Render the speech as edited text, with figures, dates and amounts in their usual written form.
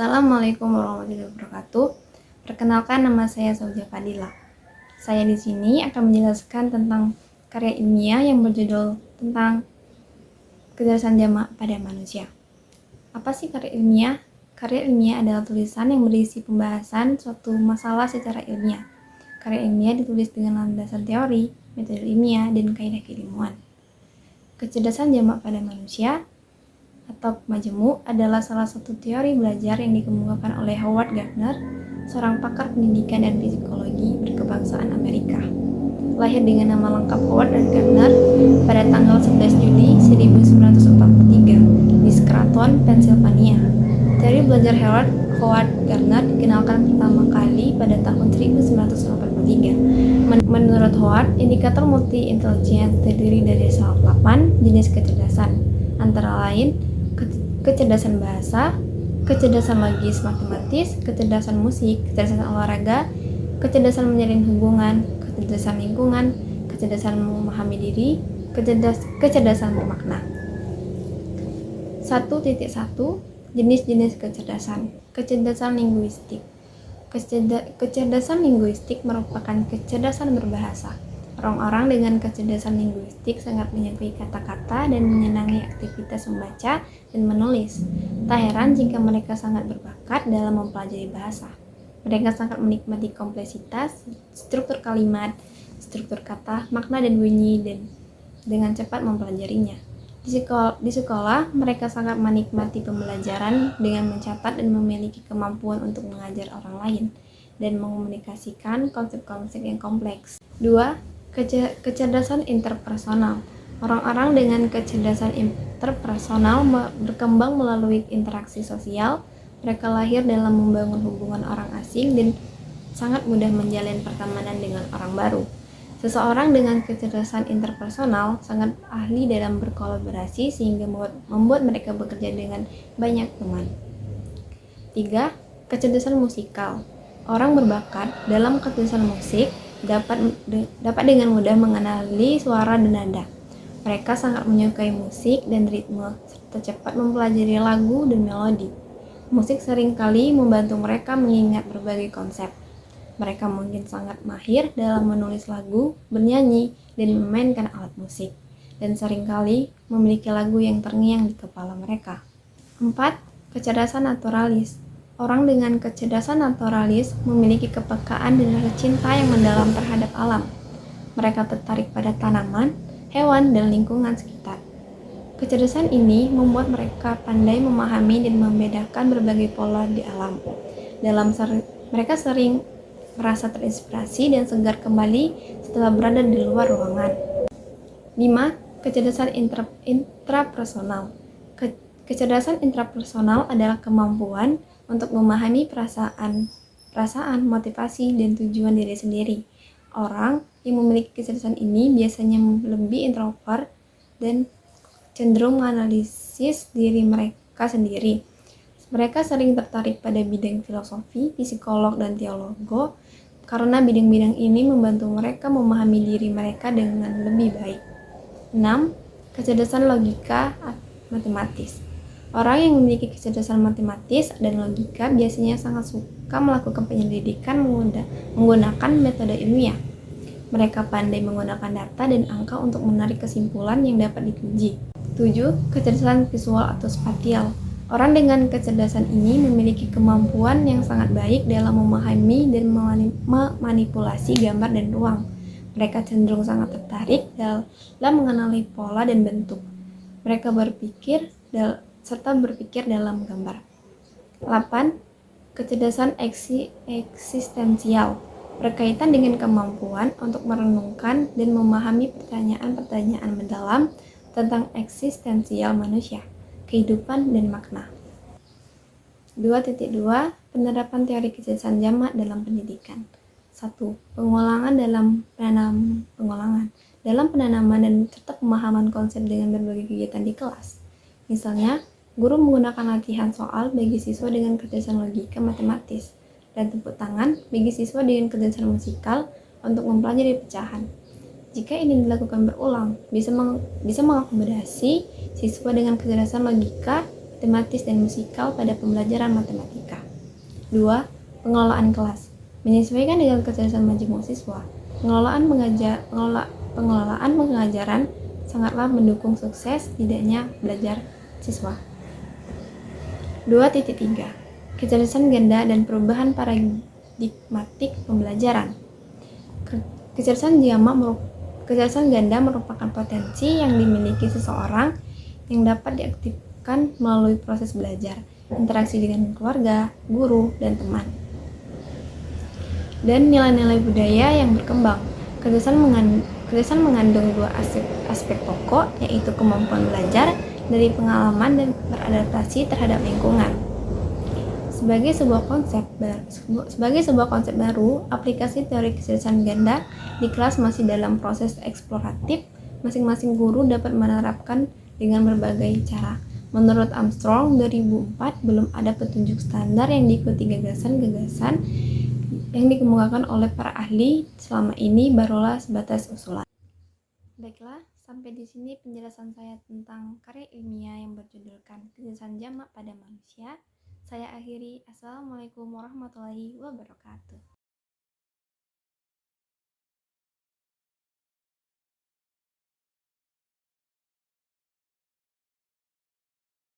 Assalamualaikum warahmatullahi wabarakatuh. Perkenalkan, nama saya Zauja Fadila. Saya di sini akan menjelaskan tentang karya ilmiah yang berjudul tentang kecerdasan jamak pada manusia. Apa sih karya ilmiah? Karya ilmiah adalah tulisan yang berisi pembahasan suatu masalah secara ilmiah. Karya ilmiah ditulis dengan landasan teori, metode ilmiah, dan kaidah keilmuan. Kecerdasan jamak pada manusia atau majemuk adalah salah satu teori belajar yang dikemukakan oleh Howard Gardner, seorang pakar pendidikan dan psikologi berkebangsaan Amerika. Lahir dengan nama lengkap Howard Gardner pada tanggal 11 Juli 1943 di Scranton, Pennsylvania. Teori belajar Howard Gardner dikenalkan pertama kali pada tahun 1983. Menurut Howard, indikator multi-intelligence terdiri dari 8 jenis kecerdasan, antara lain kecerdasan bahasa, kecerdasan logis matematis, kecerdasan musik, kecerdasan olahraga, kecerdasan menjalin hubungan, kecerdasan lingkungan, kecerdasan memahami diri, kecerdasan bermakna. 1.1 Jenis-jenis kecerdasan. Kecerdasan linguistik. Kecerdasan linguistik merupakan kecerdasan berbahasa. Orang-orang dengan kecerdasan linguistik sangat menyukai kata-kata dan menyenangi aktivitas membaca dan menulis. Tak heran jika mereka sangat berbakat dalam mempelajari bahasa. Mereka sangat menikmati kompleksitas, struktur kalimat, struktur kata, makna dan bunyi, dan dengan cepat mempelajarinya. Di sekolah, mereka sangat menikmati pembelajaran dengan mencatat dan memiliki kemampuan untuk mengajar orang lain dan mengomunikasikan konsep-konsep yang kompleks. 2. Kecerdasan interpersonal. Orang-orang dengan kecerdasan interpersonal berkembang melalui interaksi sosial. Mereka lahir dalam membangun hubungan orang asing dan sangat mudah menjalin pertemanan dengan orang baru. Seseorang dengan kecerdasan interpersonal sangat ahli dalam berkolaborasi sehingga membuat mereka bekerja dengan banyak teman. 3. Kecerdasan musikal. Orang berbakat dalam kecerdasan musik dapat dengan mudah mengenali suara dan nada. Mereka sangat menyukai musik dan ritme, serta cepat mempelajari lagu dan melodi. Musik seringkali membantu mereka mengingat berbagai konsep. Mereka mungkin sangat mahir dalam menulis lagu, bernyanyi, dan memainkan alat musik, dan seringkali memiliki lagu yang terngiang di kepala mereka. 4. Kecerdasan naturalis. Orang dengan kecerdasan naturalis memiliki kepekaan dan rasa cinta yang mendalam terhadap alam. Mereka tertarik pada tanaman, hewan, dan lingkungan sekitar. Kecerdasan ini membuat mereka pandai memahami dan membedakan berbagai pola di alam. Mereka sering merasa terinspirasi dan segar kembali setelah berada di luar ruangan. 5. Kecerdasan intrapersonal. Kecerdasan intrapersonal adalah kemampuan untuk memahami perasaan, motivasi, dan tujuan diri sendiri. Orang yang memiliki kecerdasan ini biasanya lebih introvert dan cenderung menganalisis diri mereka sendiri. Mereka sering tertarik pada bidang filosofi, psikolog, dan teologi karena bidang-bidang ini membantu mereka memahami diri mereka dengan lebih baik. 6. Kecerdasan logika matematis. Orang yang memiliki kecerdasan matematis dan logika biasanya sangat suka melakukan penyelidikan menggunakan metode ilmiah. Mereka pandai menggunakan data dan angka untuk menarik kesimpulan yang dapat diuji. 7. Kecerdasan visual atau spasial. Orang dengan kecerdasan ini memiliki kemampuan yang sangat baik dalam memahami dan memanipulasi gambar dan ruang. Mereka cenderung sangat tertarik dalam mengenali pola dan bentuk. Mereka berpikir dalam gambar. 8. Kecerdasan eksistensial berkaitan dengan kemampuan untuk merenungkan dan memahami pertanyaan-pertanyaan mendalam tentang eksistensial manusia, kehidupan, dan makna. 2.2 Penerapan teori kecerdasan jamak dalam pendidikan. 1. Pengulangan dalam penanaman dan serta pemahaman konsep dengan berbagai kegiatan di kelas. Misalnya, guru menggunakan latihan soal bagi siswa dengan kecerdasan logika matematis dan tepuk tangan bagi siswa dengan kecerdasan musikal untuk mempelajari pecahan. Jika ini dilakukan berulang, bisa mengakomodasi siswa dengan kecerdasan logika tematis, dan musikal pada pembelajaran matematika. 2. Pengelolaan kelas. Menyesuaikan dengan kecerdasan majemuk siswa, pengelolaan pengajaran sangatlah mendukung sukses tidaknya belajar siswa. 2.3. Kecerdasan ganda dan perubahan paradigmatik pembelajaran. Kecerdasan ganda merupakan potensi yang dimiliki seseorang yang dapat diaktifkan melalui proses belajar, interaksi dengan keluarga, guru, dan teman, dan nilai-nilai budaya yang berkembang. Kecerdasan mengandung dua aspek pokok, yaitu kemampuan belajar dari pengalaman dan beradaptasi terhadap lingkungan. Sebagai sebuah konsep baru, aplikasi teori kecerdasan ganda di kelas masih dalam proses eksploratif. Masing-masing guru dapat menerapkan dengan berbagai cara. Menurut Armstrong 2004, belum ada petunjuk standar yang diikuti gagasan-gagasan yang dikemukakan oleh para ahli selama ini barulah sebatas usulan. Baiklah, sampai di sini penjelasan saya tentang karya ilmiah yang berjudulkan Kecerdasan Jamak pada Manusia. Saya akhiri. Assalamualaikum warahmatullahi wabarakatuh.